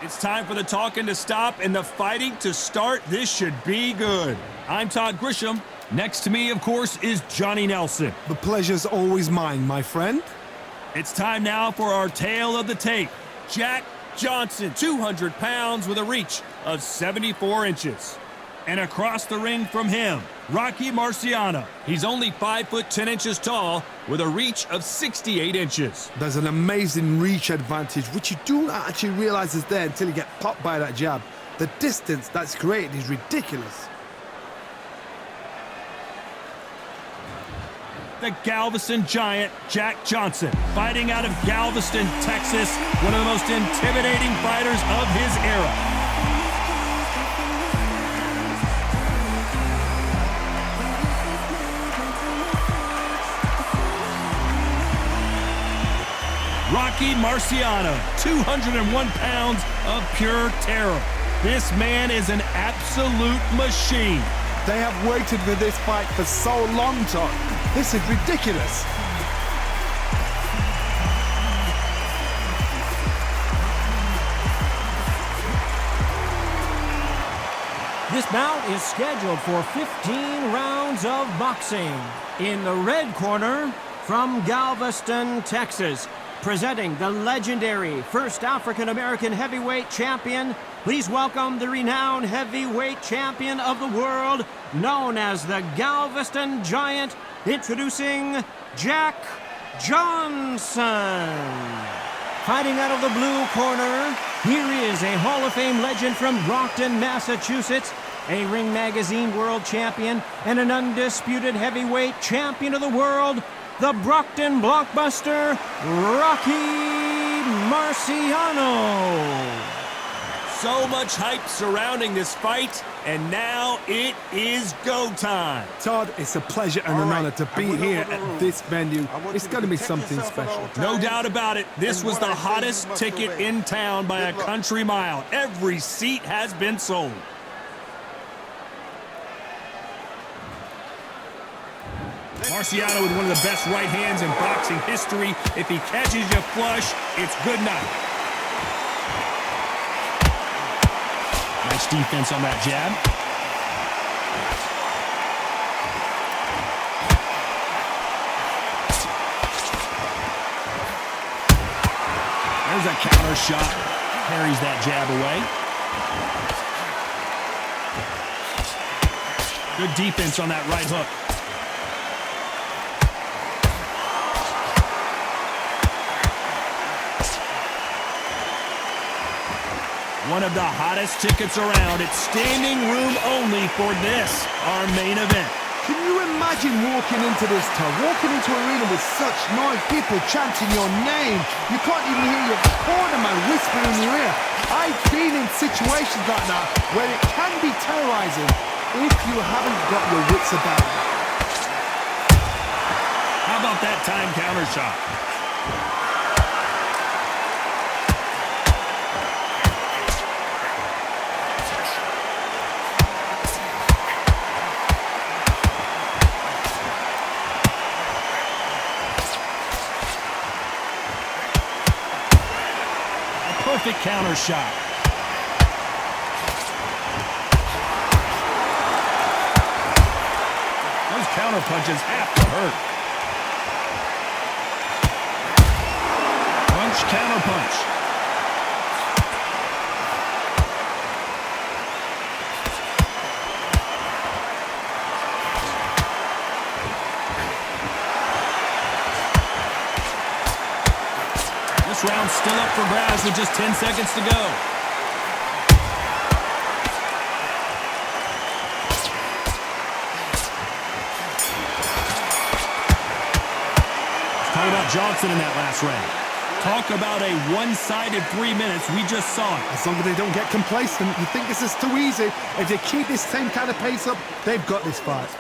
It's time for the talking to stop and the fighting to start. This should be good. I'm Todd Grisham. Next to me, of course, is Johnny Nelson. The pleasure's always mine, my friend. It's time now for our tale of the tape. Jack Johnson, 200 pounds with a reach of 74 inches. And across the ring from him, Rocky Marciano. He's only 5 foot 10 inches tall with a reach of 68 inches. There's an amazing reach advantage, which you don't actually realize is there until you get popped by that jab. The distance that's created is ridiculous. The Galveston Giant, Jack Johnson, fighting out of Galveston, Texas, one of the most intimidating fighters of his era. Rocky Marciano, 201 pounds of pure terror. This man is an absolute machine. They have waited for this fight for so long, Todd. This is ridiculous. This bout is scheduled for 15 rounds of boxing. In the red corner, from Galveston, Texas, presenting the legendary first African-American heavyweight champion, please welcome the renowned heavyweight champion of the world, known as the Galveston Giant, introducing Jack Johnson. Fighting out of the blue corner, here is a Hall of Fame legend from Brockton, Massachusetts, a Ring Magazine world champion, and an undisputed heavyweight champion of the world, the Brockton blockbuster, Rocky Marciano. So much hype surrounding this fight, and now it is go time. Todd, it's a pleasure and an honor to be here at this venue. It's going to be something special. No doubt about it. This was the hottest ticket in town by a country mile. Every seat has been sold. Marciano with one of the best right hands in boxing history. If he catches you flush, it's good night. Nice defense on that jab. There's a counter shot. Parries that jab away. Good defense on that right hook. One of the hottest tickets around. It's standing room only for this, our main event. Can you imagine walking into this town, walking into an arena with such noise, people chanting your name? You can't even hear your cornerman whispering in your ear. I've been in situations like that where it can be terrorizing if you haven't got your wits about you. How about that time counter shot? Perfect counter shot. Those counter punches have to hurt. Punch, counter punch. This round's still up for grabs with just 10 seconds to go. Let's talk about Johnson in that last round. Talk about a one-sided 3 minutes. We just saw it. As long as they don't get complacent, you think this is too easy. If they keep this same kind of pace up, they've got this fight.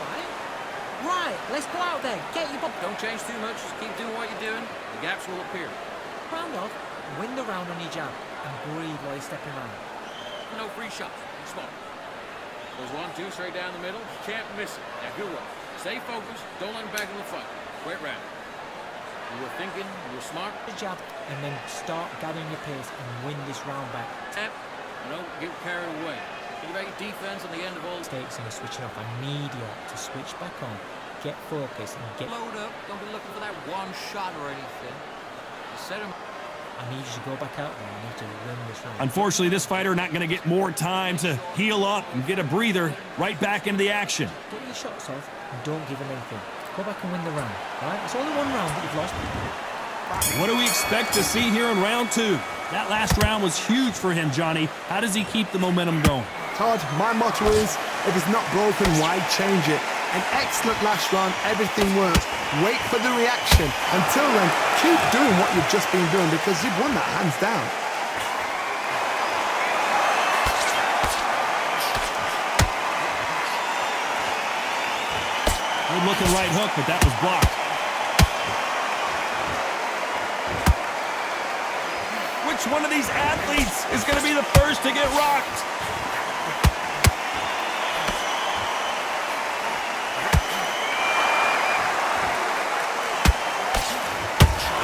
Right, let's go out there. Get your... Don't change too much. Just keep doing what you're doing. The gaps will appear. Round off, win the round on your jab, and breathe while you're stepping around. No free shots. Small. Goes 1-2 straight down the middle. You can't miss it. Now, good work. Stay focused. Don't let him back in the fight. Great round. You were thinking, you were smart. The jab, and then start gathering your pace and win this round back. Tap. Don't get carried away. Think about your defense on the end of all Mistakes and switching off. I need you to switch back on, get focused, and get. Load up. Don't be looking for that one shot or anything. You set him. I need you to go back out there. I need to win this round. Unfortunately, this fighter not going to get more time to heal up and get a breather right back into the action. Get your shots off and don't give him anything. Go back and win the round. All right? It's only one round that you've lost. What do we expect to see here in round 2? That last round was huge for him, Johnny. How does he keep the momentum going? Todd, my motto is, if it's not broken, why change it? An excellent last round, everything worked. Wait for the reaction. Until then, keep doing what you've just been doing because you've won that hands down. Good looking right hook, but that was blocked. Which one of these athletes is going to be the first to get rocked?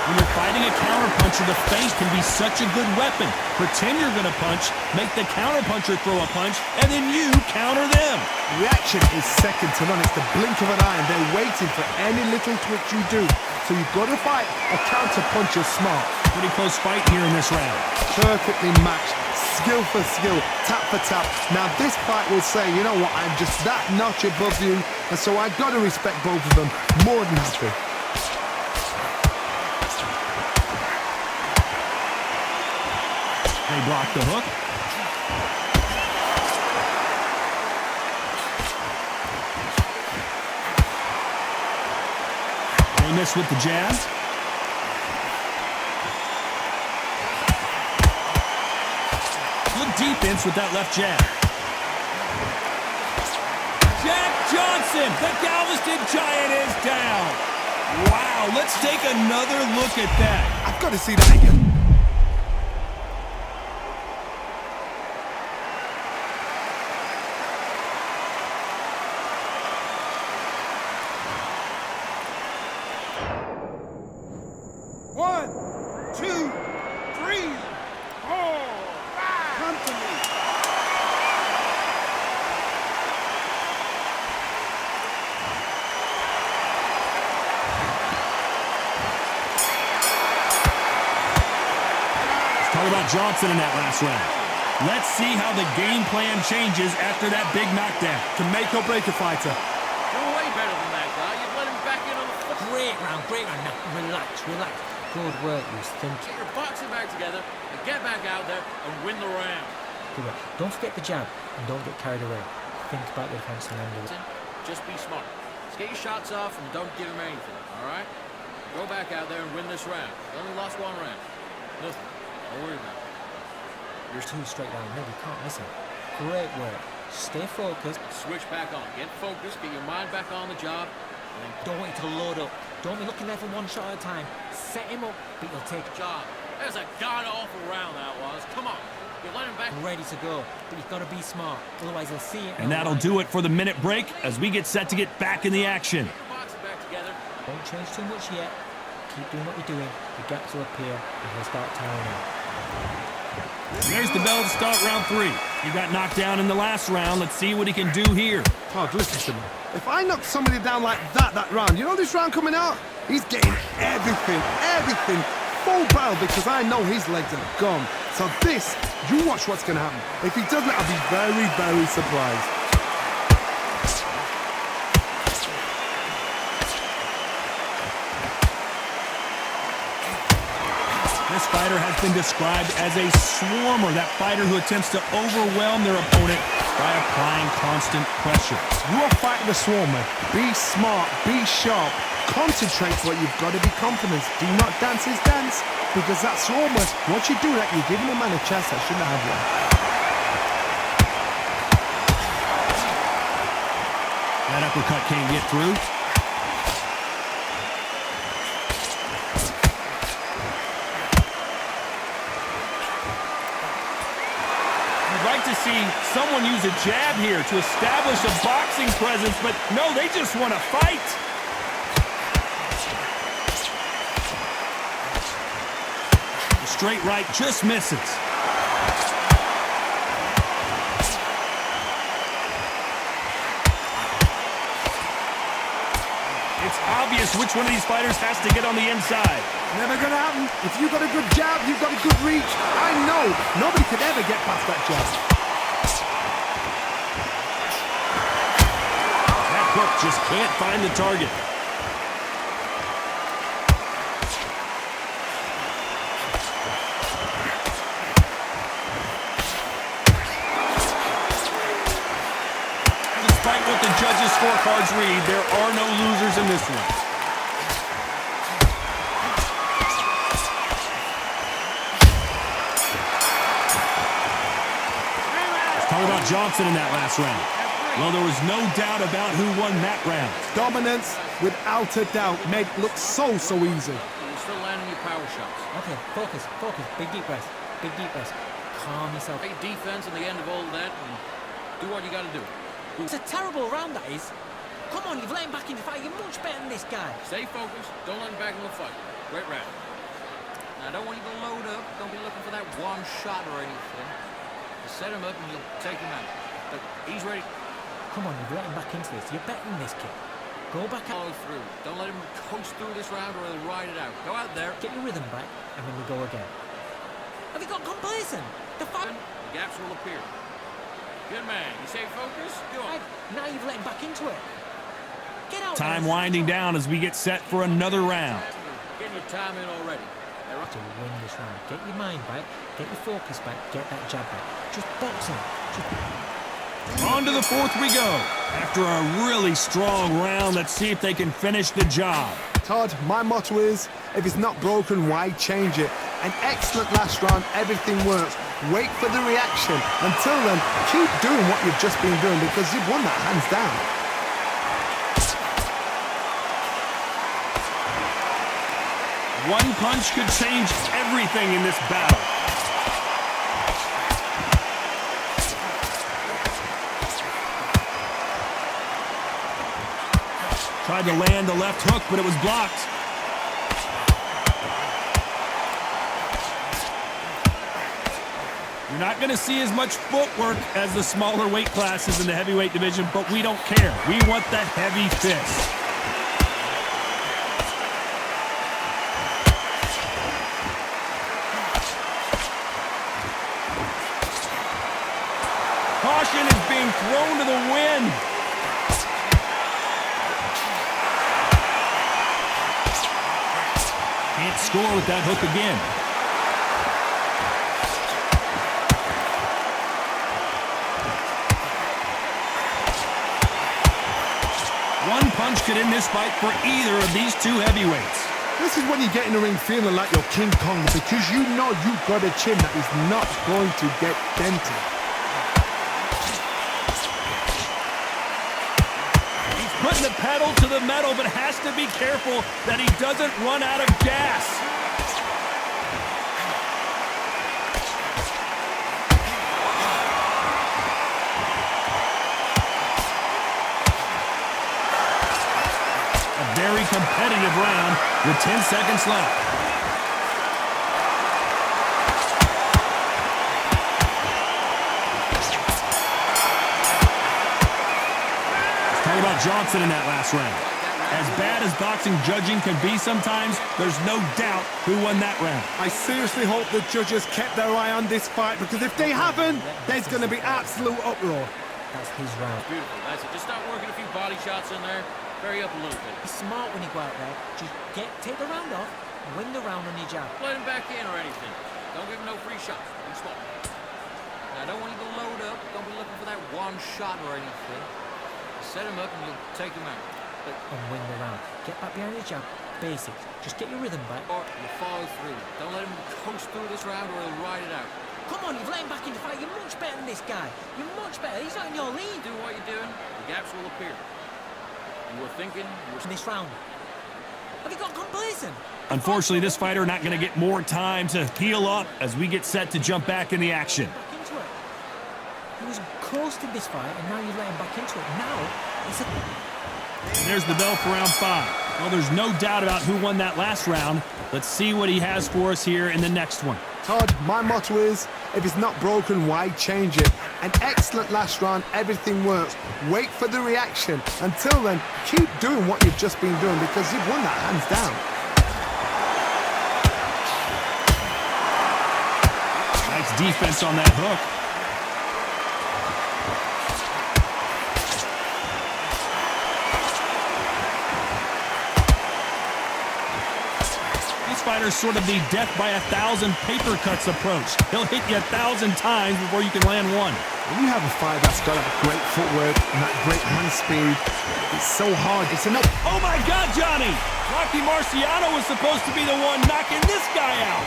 When you're fighting a counterpuncher, the feint can be such a good weapon. Pretend you're going to punch, make the counterpuncher throw a punch, and then you counter them. Reaction is second to none. It's the blink of an eye, and they're waiting for any little twitch you do. So you've got to fight a counterpuncher smart. Pretty close fight here in this round. Perfectly matched, skill for skill, tap for tap. Now this fight will say, you know what, I'm just that notch above you, and so I've got to respect both of them. More than happy. They block the hook. They miss with the jab. Good defense with that left jab. Jack Johnson, the Galveston Giant, is down. Wow, let's take another look at that. I've got to see that again. Talk about Johnson in that last round. Let's see how the game plan changes after that big knockdown. To make or break a fighter. You're way better than that guy. You've let him back in on the foot. Great round, great round. Now, relax, relax. Good work, you think. Get your boxing back together and get back out there and win the round. Good work. Don't forget the jab and don't get carried away. Think about the defense and end of it. Just be smart. Just get your shots off and don't give him anything, all right? Go back out there and win this round. You only lost one round. Nothing. Don't worry about it. You're too straight down. No, you can't miss it. Great work. Stay focused. Switch back on. Get focused. Get your mind back on the job. And then Don't wait to load up. Don't be looking there for one shot at a time. Set him up, but you'll take a job. There's a god-awful round that was. Come on. You let him back. ready to go. But you've got to be smart. Otherwise, he'll see it. And that'll do it for the minute break as we get set to get back in the action. Get your boxing back together. Don't change too much yet. Keep doing what you're doing. The gaps will appear, and he'll start tiring out. There's the bell to start round 3. He got knocked down in the last round. Let's see what he can do here. Todd, listen to me. If I knock somebody down like that round, you know this round coming out? He's getting everything, full barrel because I know his legs are gone. So this, you watch what's going to happen. If he doesn't, I'll be very, very surprised. This fighter has been described as a swarmer, that fighter who attempts to overwhelm their opponent by applying constant pressure. You're fighting the swarmer. Be smart, be sharp, concentrate, but you've got to be confident. Do not dance his dance, because that swarmer, once you do that, you're giving a man a chance that shouldn't have one. That uppercut can't get through. To see someone use a jab here to establish a boxing presence, but no, they just want to fight. straight right just misses. It's obvious which one of these fighters has to get on the inside. Never gonna happen. If you've got a good jab, you've got a good reach. I know nobody could ever get past that jab. That hook just can't find the target. Despite what the judges' scorecards read, there are no losers in this one. Let's talk about Johnson in that last round. Well, there was no doubt about who won that round. Dominance, without a doubt, made it look so easy. You're still landing your power shots. Okay, focus. Big deep breath. Calm yourself. Great defense at the end of all that, and do what you got to do. It's a terrible round, that is. Come on, you've let him back in the fight. You're much better than this guy. Stay focused. Don't let him back in the fight. Great round. Now, I don't want you to load up. Don't be looking for that one shot or anything. Just set him up and you'll take him out. But he's ready. Come on, you've let him back into this. You're better than this kid. Go back out. Follow through. Don't let him coast through this round or he'll ride it out. Go out there. Get your rhythm back, and then we go again. Have you got complacent? The fight. The gaps will appear. Good man. You stay focused. Go on. Now you've let him back into it. Get out. Time winding down as we get set for another round. Getting your time in already. To win this round, get your mind back, get your focus back, get that jab back. Just box him. On to the fourth we go. After a really strong round, let's see if they can finish the job. Todd, my motto is, if it's not broken, why change it? An excellent last round, everything works. Wait for the reaction. Until then, keep doing what you've just been doing because you've won that hands down. One punch could change everything in this battle. Tried to land the left hook, but it was blocked. You're not going to see as much footwork as the smaller weight classes in the heavyweight division, but we don't care. We want the heavy fist. Caution is being thrown to the wind. Can't score with that hook again. One punch could end this fight for either of these two heavyweights. This is when you get in the ring feeling like you're King Kong because you know you've got a chin that is not going to get dented. Putting the pedal to the metal, but has to be careful that he doesn't run out of gas. A very competitive round with 10 seconds left. About Johnson in that last round. As bad as boxing judging can be sometimes, there's no doubt who won that round. I seriously hope the judges kept their eye on this fight because if they haven't, there's going to be absolute uproar. That's his round. Beautiful. That's it. Just start working a few body shots in there. Vary up a little bit. Be smart when you go out there. Just take the round off, win the round on your jab. Let him back in or anything. Don't give him no free shots. Be smart. Now, I don't want you to load up. Don't be looking for that one shot or anything. Set him up and you'll take him out. And win the round. Get back behind your jab. Basics. Just get your rhythm back. Or you follow through. Don't let him coast through this round or he'll ride it out. Come on, you've let him back in the fight. You're much better than this guy. You're much better. He's not in your league. Do what you're doing. The gaps will appear. You were thinking. You were in this round. Have you got complacent? Unfortunately, this fighter not going to get more time to heal up as we get set to jump back in the action. Back into it. He was coasting this fight, and now you let him back into it. Now, it's a... There's the bell for round 5. Well, there's no doubt about who won that last round. Let's see what he has for us here in the next one. Todd, my motto is, if it's not broken, why change it? An excellent last round, everything works. Wait for the reaction. Until then, keep doing what you've just been doing because you've won that hands down. Nice defense on that hook. Fighter's sort of the death by 1,000 paper cuts approach. He'll hit you 1,000 times before you can land one. When you have a fight that's got that great footwork and that great hand speed, it's so hard. It's enough. Oh my God, Johnny! Rocky Marciano was supposed to be the one knocking this guy out.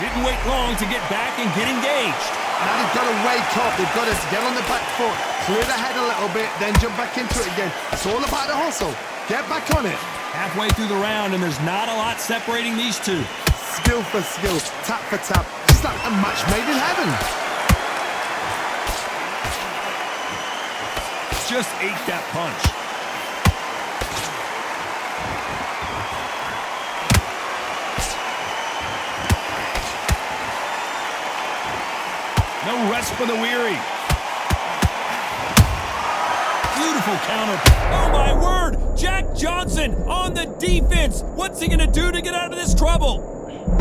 Didn't wait long to get back and get engaged. Now they've got to wake up. They've got to get on the back foot, clear the head a little bit, then jump back into it again. It's all about the hustle. Get back on it. Halfway through the round, and there's not a lot separating these two. Skill for skill, tap for tap. Just like a match made in heaven. Just ate that punch. No rest for the weary. Beautiful counter. Oh, my word! Jack Johnson on the defense. What's he going to do to get out of this trouble?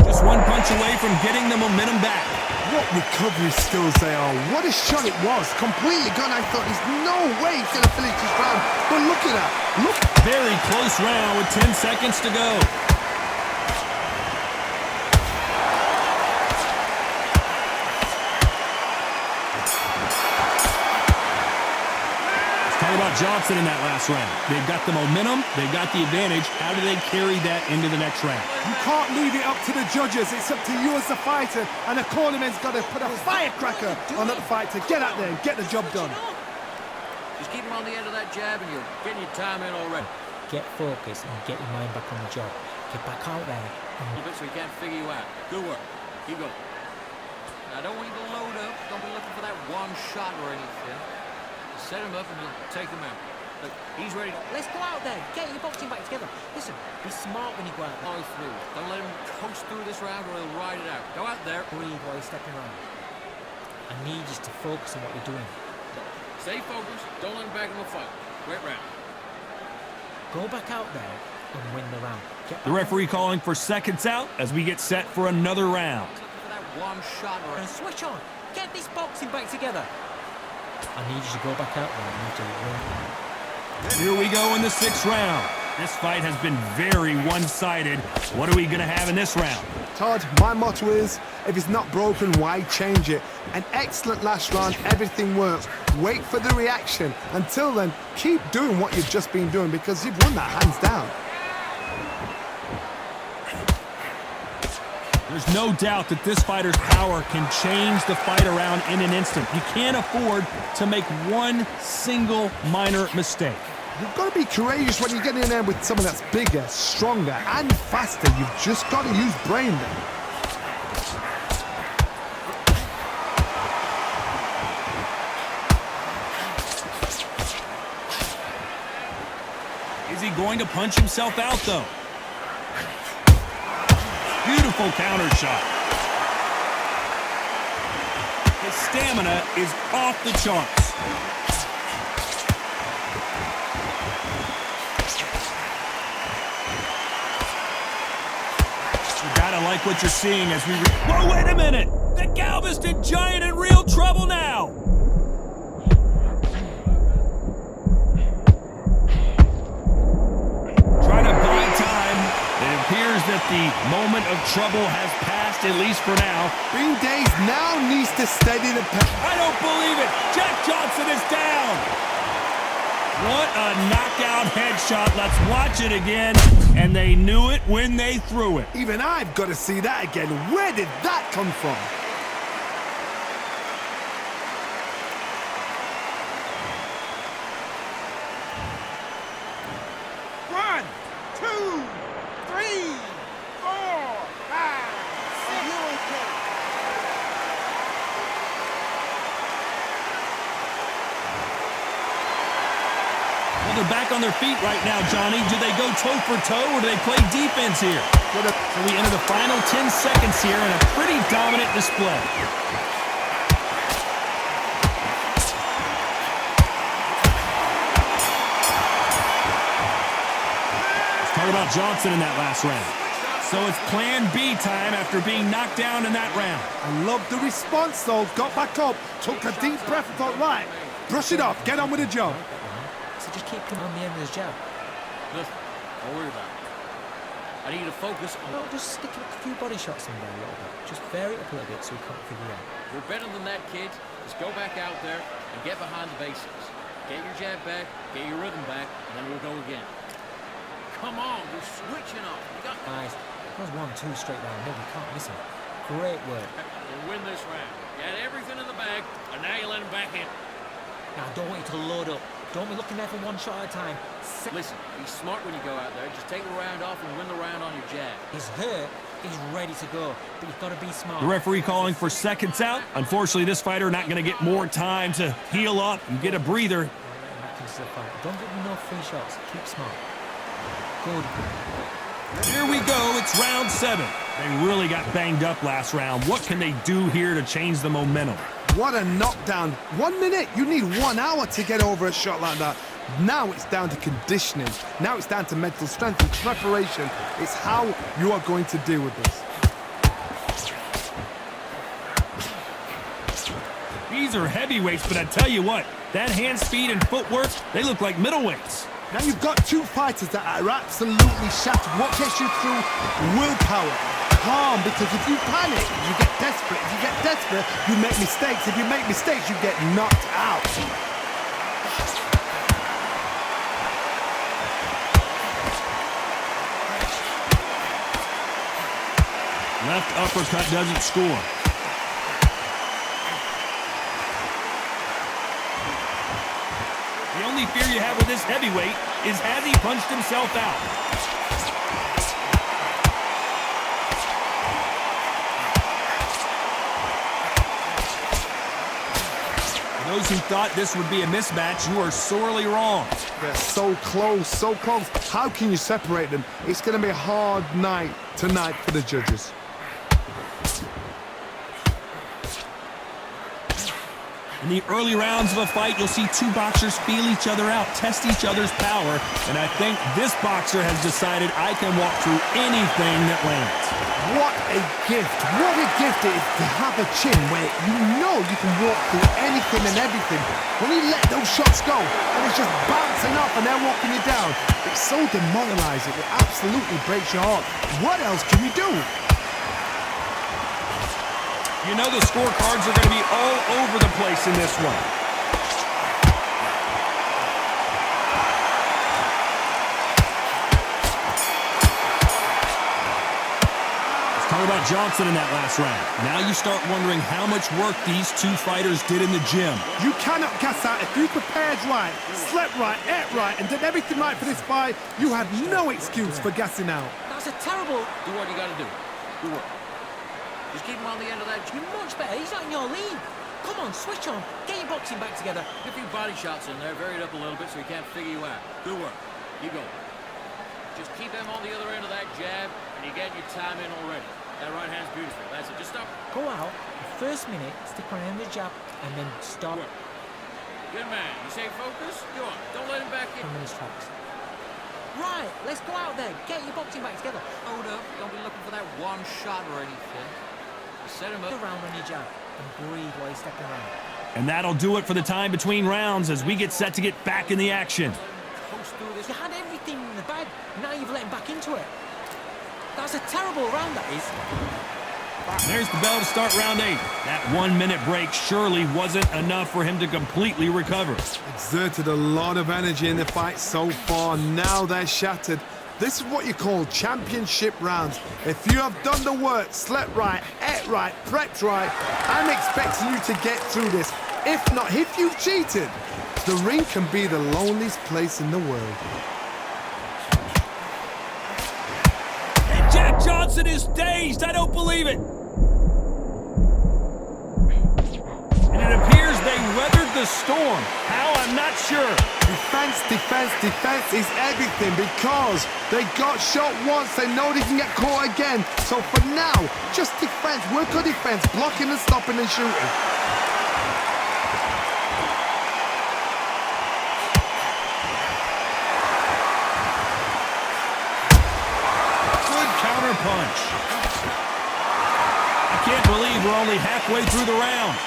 Just one punch away from getting the momentum back. What recovery skills they are. What a shot it was. Completely gone. I thought there's no way he's going to finish this round. But look at that. Look. Very close round with 10 seconds to go. About Johnson in that last round. They've got the momentum, they've got the advantage. How do they carry that into the next round? You can't leave it up to the judges. It's up to you as the fighter, and the cornerman's got to put a firecracker on that fight to get out there and get the job done. Just keep him on the end of that jab and you're getting your time in already. Get focused and get your mind back on the job. Get back out there. A little bit so he can't figure you out. Good work. Keep going. Now, I don't want you to load up. Don't be looking for that one shot or anything. Set him up and you'll take him out. Look, he's ready. Let's go out there. Get your boxing back together. Listen, be smart when you go out there. Follow through. Don't let him coast through this round or he'll ride it out. Go out there. Breathe while you're stepping around. I need you to focus on what you're doing. Stay focused. Don't let him back in the fight. Great round. Go back out there and win the round. The referee calling for seconds out as we get set for another round. Looking for that one shot or And switch on. Get this boxing back together. I need you to go back out there and need to win. Here we go in the 6th round. This fight has been very one-sided. What are we going to have in this round? Todd, my motto is, if it's not broken, why change it? An excellent last round, everything works. Wait for the reaction. Until then, keep doing what you've just been doing because you've won that hands down. There's no doubt that this fighter's power can change the fight around in an instant. You can't afford to make one single minor mistake. You've got to be courageous when you get in there with someone that's bigger, stronger, and faster. You've just got to use brain there. Is he going to punch himself out, though? Beautiful counter shot. His stamina is off the charts. You gotta like what you're seeing as we... Whoa, wait a minute! The Galveston Giant in real trouble now! Trying to buy time. It appears that the moment of trouble has passed, at least for now. Bing Days now needs to steady the pace. I don't believe it! Jack Johnson is down! What a knockout headshot. Let's watch it again. And they knew it when they threw it. Even I've got to see that again. Where did that come from? One, two, three, four, five. See you okay. Well, they're back on their feet right now, Johnny. Do they go toe for toe or do they play defense here? So we enter the final 10 seconds here in a pretty dominant display. Let's talk about Johnson in that last round. So it's plan B time after being knocked down in that round. I love the response, though. Got back up, took a deep breath and thought, right, brush it off, get on with the job. So just keep coming on the end of his jab. Listen, don't worry about it. I need you to focus on... No, just stick a few body shots in there a little bit. Just vary it up a little bit so we can't figure it out. You're better than that, kid. Just go back out there and get behind the basics. Get your jab back, get your rhythm back, and then we'll go again. Come on, you're switching off. You got... Guys, that was 1-2 straight down the middle. You can't miss him. Great work. We'll win this round. You had everything in the bag, and now you let him back in. Now, I don't want you to load up. Don't be looking there for one shot at a time. Listen, be smart when you go out there. Just take the round off and win the round on your jab. He's hurt. He's ready to go. But you've got to be smart. The referee calling for seconds out. Unfortunately, this fighter not going to get more time to heal up and get a breather. Back into the fight. Don't give him no free shots. Keep smart. Good. Here we go. It's round 7. They really got banged up last round. What can they do here to change the momentum? What a knockdown. 1 minute, you need 1 hour to get over a shot like that. Now it's down to conditioning. Now it's down to mental strength and preparation. It's how you are going to deal with this. These are heavyweights, but I tell you what, that hand speed and footwork, they look like middleweights. Now you've got 2 fighters that are absolutely shattered. What gets you through? Willpower. Calm, because if you panic, you get desperate. If you get desperate, you make mistakes. If you make mistakes, you get knocked out. Left uppercut doesn't score. The only fear you have with this heavyweight is has he punched himself out? Those who thought this would be a mismatch, you are sorely wrong. They're so close, so close. How can you separate them? It's going to be a hard night tonight for the judges. In the early rounds of a fight, you'll see 2 boxers feel each other out, test each other's power, and I think this boxer has decided I can walk through anything that lands. What a gift. What a gift it is to have a chin where you know you can walk through anything and everything. When you let those shots go and it's just bouncing off and they're walking you down, it's so demoralizing. It absolutely breaks your heart. What else can you do? You know the scorecards are going to be all over the place in this one. Let's talk about Johnson in that last round. Now you start wondering how much work these 2 fighters did in the gym. You cannot gas out. If you prepared right, slept right, ate right, and did everything right for this fight, you had no excuse for gassing out. That's a terrible... Do what you got to do. Good work. Just keep him on the end of that. You're much better. He's not in your league. Come on, switch on. Get your boxing back together. Get a few body shots in there, vary it up a little bit so he can't figure you out. Good work. You go. Just keep him on the other end of that jab, and you're getting your time in already. That right hand's beautiful. That's it. Just stop. Go out, the first minute, stick on the jab, and then stop. Good work. Good man. You say focus? Go on. Don't let him back in. 10 minutes tracks. Right, let's go out there. Get your boxing back together. Hold up. Don't be looking for that one shot or anything. Set him up. Around on your jab and breathe while you're stepping around. And that'll do it for the time between rounds as we get set to get back in the action. You had everything in the bag. Now you've let him back into it. That's a terrible round, that is. There's the bell to start round 8. That 1-minute break surely wasn't enough for him to completely recover. Exerted a lot of energy in the fight so far. Now they're shattered. This is what you call championship rounds. If you have done the work, slept right, ate right, prepped right, I'm expecting you to get through this. If not, if you've cheated, the ring can be the loneliest place in the world. And Jack Johnson is dazed. I don't believe it. And it appears they weathered weathered the storm. How? I'm not sure. Defense, defense, defense is everything because they got shot once. They know they can get caught again. So for now, just defense. Work on defense. Blocking and stopping and shooting. Good counter punch. I can't believe we're only halfway through the round.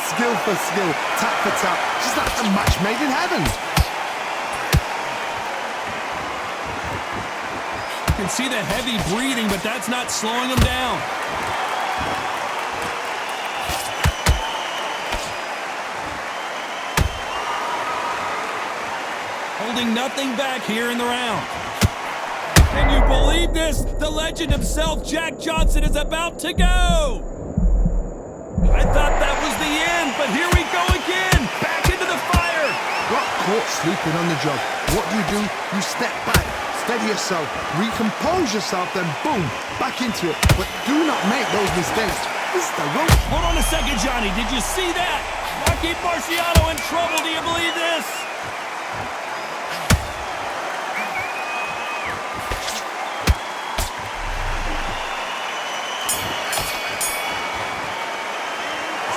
Skill for skill, tap for tap. Just like a match made in heaven. You can see the heavy breathing, but that's not slowing him down. Holding nothing back here in the round. Can you believe this? The legend himself, Jack Johnson, is about to go. I thought that was the end, but here we go again. Back into the fire. Got caught sleeping on the job. What do? You step back, steady yourself, recompose yourself, then boom, back into it. But do not make those mistakes. This is the rope. Hold on a second, Johnny. Did you see that? Rocky Marciano in trouble. Do you believe this?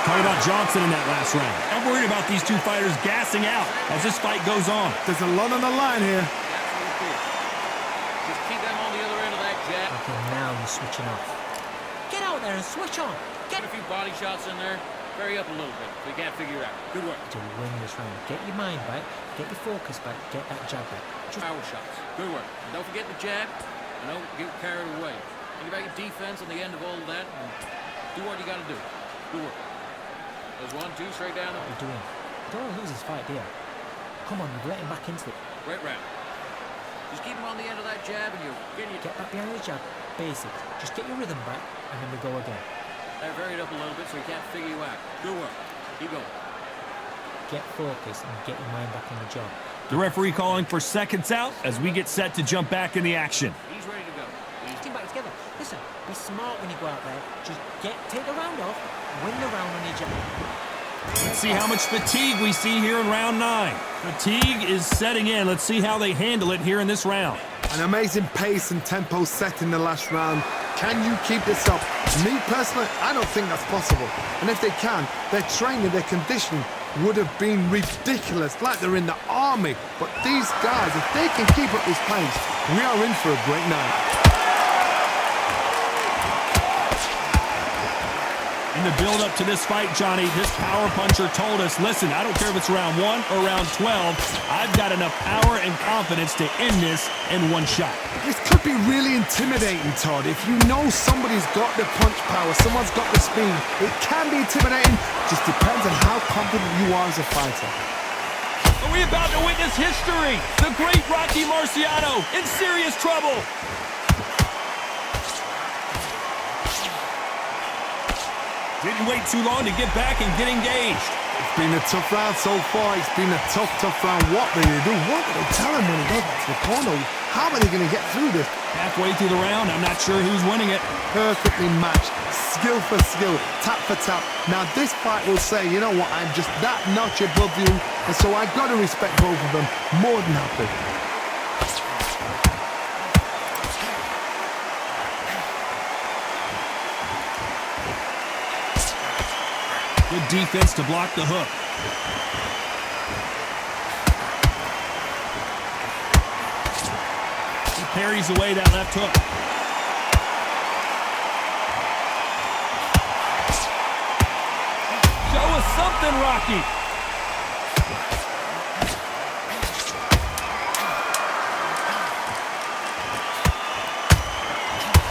Talking about Johnson in that last round. I'm worried about these two fighters gassing out as this fight goes on. There's a lot on the line here. Just keep them on the other end of that, Jack. Okay, now you're switching off. Get out there and switch on. Get a few body shots in there. Vary up a little bit so you can't figure out. Good work. To win this round, get your mind back, get your focus back, get that jab back. Just power shots. Good work. And don't forget the jab. And don't get carried away. Think about your defense on the end of all that. And do what you got to do. Good work. There's 1, 2, straight down. What are you doing? You don't want to lose this fight, do you? Come on, you've let him back into it. Right round. Just keep him on the end of that jab and you're getting your... Get back behind the jab. Basic. Just get your rhythm back, and then we go again. Vary it up a little bit so he can't figure you out. Good work. Keep going. Get focused and get your mind back on the job. The referee calling for seconds out as we get set to jump back in the action. He's ready to go. Team back together. Listen, be smart when you go out there. Just take the round off, win the round on your jab. Let's see how much fatigue we see here in round 9. Fatigue is setting in. Let's see how they handle it here in this round. An amazing pace and tempo set in the last round. Can you keep this up? Me personally, I don't think that's possible. And if they can, their training, their conditioning would have been ridiculous, like they're in the army. But these guys, if they can keep up this pace, we are in for a great night. In the build-up to this fight, Johnny, this power puncher told us, listen, I don't care if it's round 1 or round 12, I've got enough power and confidence to end this in one shot. This could be really intimidating, Todd. If you know somebody's got the punch power, someone's got the speed, it can be intimidating. Just depends on how confident you are as a fighter. Are we about to witness history? The great Rocky Marciano in serious trouble. Didn't wait too long to get back and get engaged. It's been a tough round so far. It's been a tough round. What do they do? What do they tell him when he goes back to the corner? How are they going to get through this? Halfway through the round, I'm not sure who's winning it. Perfectly matched. Skill for skill. Tap for tap. Now this fight will say, you know what, I'm just that notch above you. And so I've got to respect both of them. More than happy. Good defense to block the hook. He parries away that left hook. Show us something, Rocky.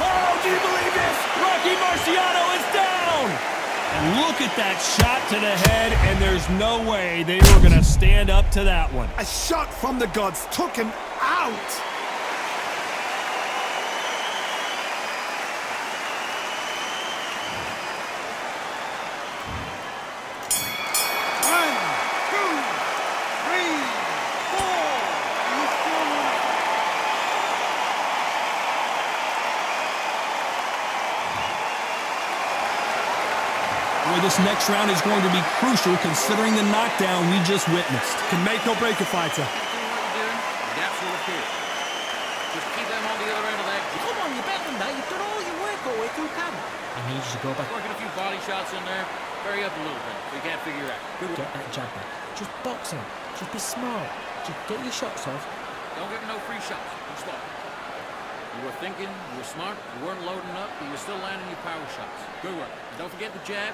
Oh, do you believe this? Rocky Marciano is down. And look at that shot to the head, and there's no way they were going to stand up to that one. A shot from the gods took him out. Boy, this next round is going to be crucial considering the knockdown we just witnessed. Can make or break a fighter. Keep doing what you're doing. The absolute fear. Just keep them on the other end of that. Come on, you're better than that. You've done all your work all the way through camp. I need you to go back. Working a few body shots in there. Hurry up a little bit. We can't figure out. Get that jab back. Just box him. Just be smart. Just get your shots off. Don't give him no free shots. Be smart. You were thinking, you were smart, you weren't loading up, but you were still landing your power shots. Good work. And don't forget the jab.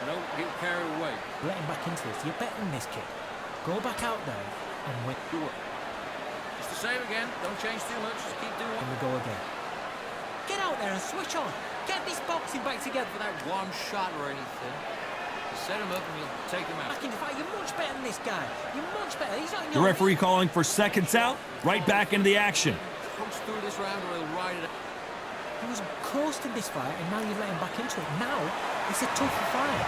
And don't get carried away. Let him back into this. You're better than this kid. Go back out there and win. Good work. Just the same again. Don't change too much. Just keep doing And it. we go again. Get out there and switch on. Get this boxing back together. For that one shot or anything. Just set him up and you'll take him out. Back in the fight. You're much better than this guy. You're much better. He's not in The your referee calling for seconds out. Right back into the action. Coach through this round or he'll ride it out. He was coasting this fight, and now you've let him back into it. Now, it's a tougher fight.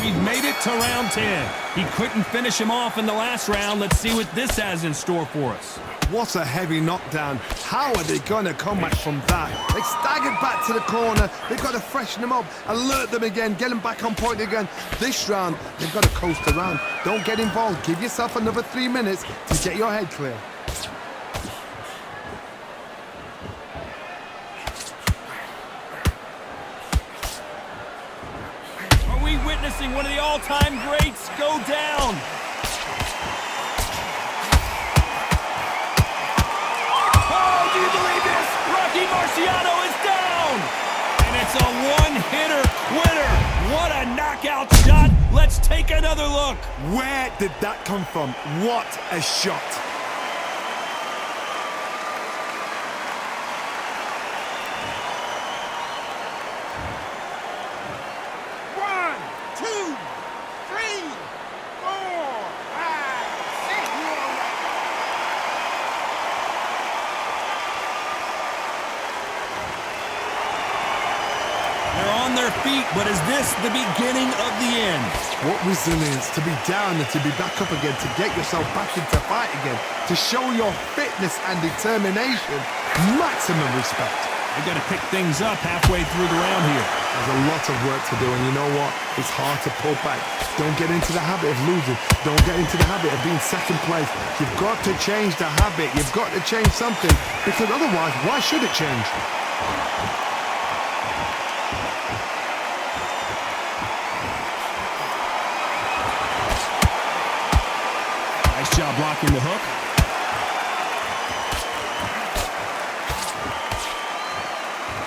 We've made it to round 10. He couldn't finish him off in the last round. Let's see what this has in store for us. What a heavy knockdown. How are they going to come back from that? They staggered back to the corner. They've got to freshen them up, alert them again, get them back on point again. This round, they've got to coast around. Don't get involved. Give yourself another 3 minutes to get your head clear. Are we witnessing one of the all-time greats go down? Oh, do you believe this? Rocky Marciano is down! And it's a one-hitter winner. What a knockout shot. Let's take another look. Where did that come from? What a shot. One, two, three, four, five, six. You're all right. They're on their feet, but is this the beginning of the end? What resilience to be down and to be back up again, to get yourself back into fight again, to show your fitness and determination. Maximum respect. They got to pick things up halfway through the round here. There's a lot of work to do, and you know what? It's hard to pull back. Don't get into the habit of losing. Don't get into the habit of being second place. You've got to change the habit. You've got to change something, because otherwise, why should it change? Nice job blocking the hook.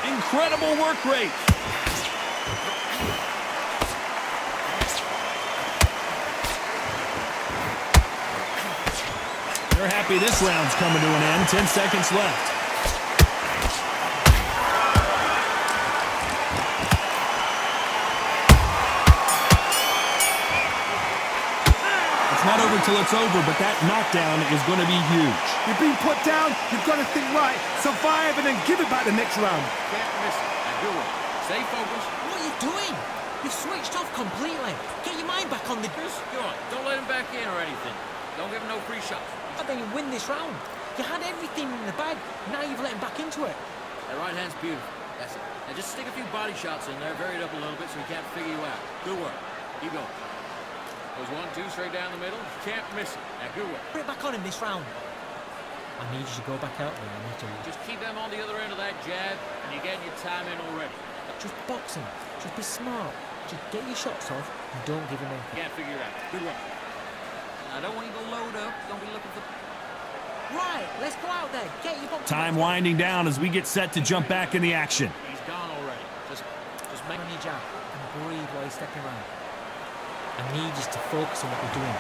Incredible work rate. They're happy this round's coming to an end. 10 seconds left. It's not over till it's over, but that knockdown is going to be huge. You've been put down. You've got to think right, survive, and then give it back the next round. Can't miss it. Now do it. Stay focused. What are you doing? You've switched off completely. Get your mind back on the... Just go on. Don't let him back in or anything. Don't give him no free shots. And then you win this round. You had everything in the bag. Now you've let him back into it. That right hand's beautiful. That's it. Now just stick a few body shots in there, vary it up a little bit so he can't figure you out. Good work. Keep going. Goes 1, 2, straight down the middle. Can't miss it. Now good work. Put it back on him this round. I need you to go back out there. I need to... Just keep them on the other end of that jab, and you're getting your time in already. Just box him. Just be smart. Just get your shots off and don't give him anything. Can't figure it out. Good work. I don't want you to load up. Don't be looking for... Right, let's go out there. Get your box. Time winding down as we get set to jump back in the action. He's gone already. Just make... On your jab and breathe while you're stepping around. I need you to focus on what you're doing.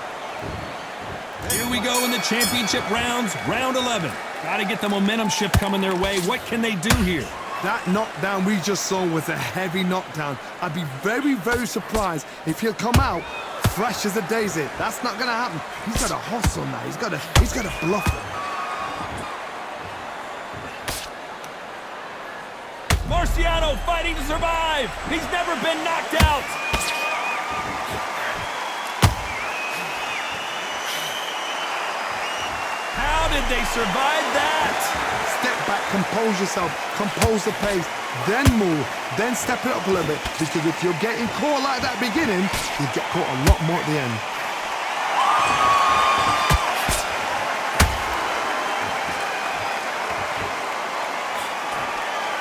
Here we go in the championship rounds, round 11. Got to get the momentum shift coming their way. What can they do here? That knockdown we just saw was a heavy knockdown. I'd be very, very surprised if he'll come out fresh as a daisy. That's not going to happen. He's got to hustle now. He's got to bluff it. Marciano fighting to survive. He's never been knocked out. How did they survive that? step back, compose yourself, compose the pace, then move, then step it up a little bit. Because if you're getting caught like that beginning, you get caught a lot more at the end.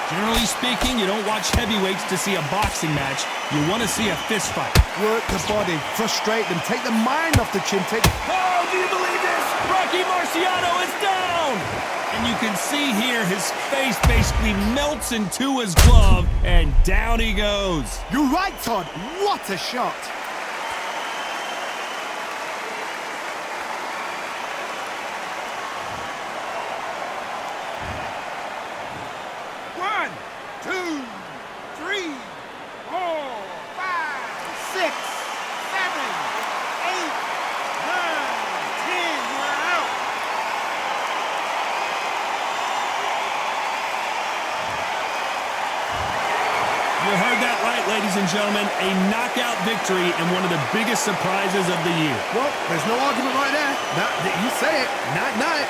Generally speaking, you don't watch heavyweights to see a boxing match. You want to see a fist fight. Work the body, frustrate them, take the mind off the chin. Oh, do you believe this? Rocky Marciano is down! And you can see here his face basically melts into his glove, and down he goes. You're right, Todd. What a shot. One, two, three, 4, 5, 6, 7, 8, 9, 10. You're out. You heard that right, ladies and gentlemen. A knockout victory and one of the biggest surprises of the year. Well, there's no argument right there. You say it. Night-night.